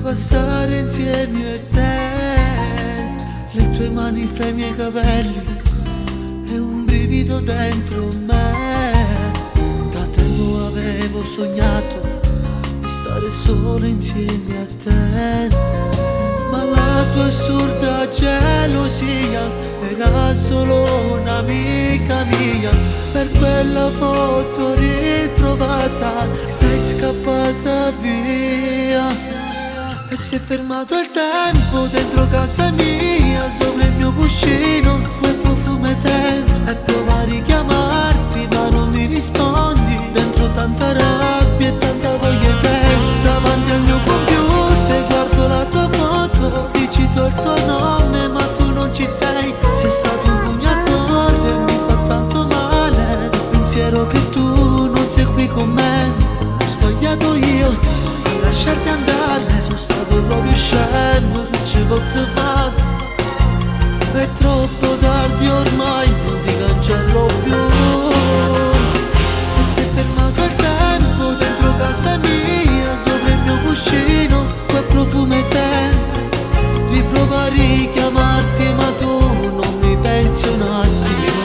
passare insieme io e te, le tue mani fra i miei capelli e un brivido dentro me. Da tempo avevo sognato di stare solo insieme a te, ma la tua assurda gelosia era solo un'amica mia. Per quella foto ritrovata sei scappata via. E si è fermato il tempo dentro casa mia, sopra il mio cuscino quel profumo eterno. E provo a richiamarti ma non mi rispondi, dentro tanta rabbia e tanta voglia eterna. Davanti al mio computer guardo la tua foto, digito il tuo nome ma tu non ci sei. Sei stato un pugno al cuore e mi fa tanto male il pensiero che tu non sei qui con me. Ho sbagliato io a lasciarti andare, sono stato proprio scemo, che ci posso fare? È troppo tardi ormai, non ti cancello più. E si è fermato il tempo dentro casa mia, sopra il mio cuscino quel profumo eterno. Riprovo a richiamarti ma tu non mi pensi un attimo.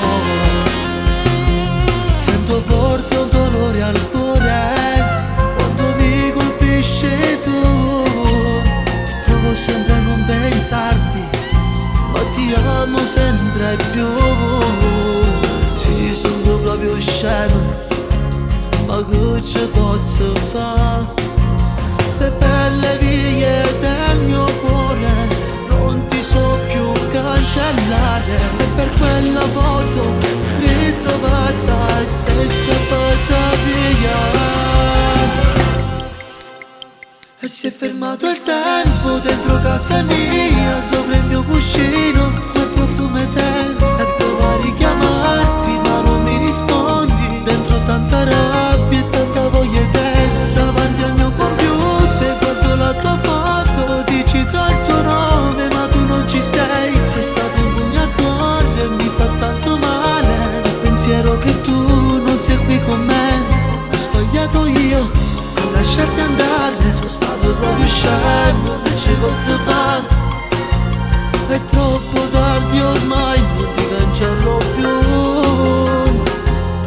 Sento forte un dolore al cuore quando mi colpisci tu. Provo sempre a non pensarti ma ti amo sempre più. Sì, sono proprio scemo ma che ci posso fare? Se per le vie del mio cuore non ti so più cancellare. E per quella foto ritrovata sei scappata via. E si è fermato il tempo dentro casa mia, sopra il mio cuscino quel profumo eterno. E provo a richiamarti ma non mi rispondi, dentro tanta rabbia e tanta voglia eterna. Davanti al mio computer guardo la tua foto, digito il tuo nome ma tu non ci sei. Sei stato un pugno al cuore e mi fa tanto male il pensiero che tu non sei qui con me. Ho sbagliato io a lasciarti andare, sono stato proprio scemo, che ci posso fare? È troppo tardi ormai, non ti cancello più.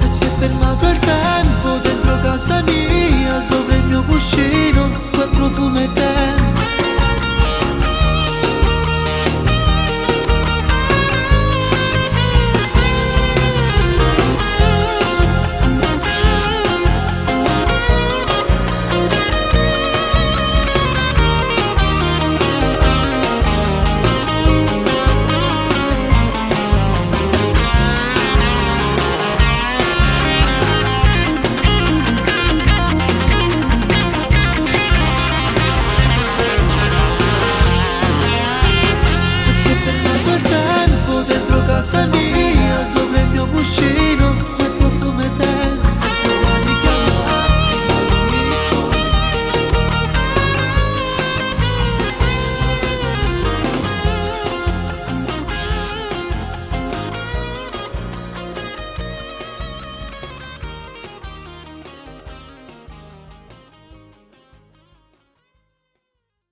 E si è fermato il tempo dentro casa mia, sopra il mio cuscino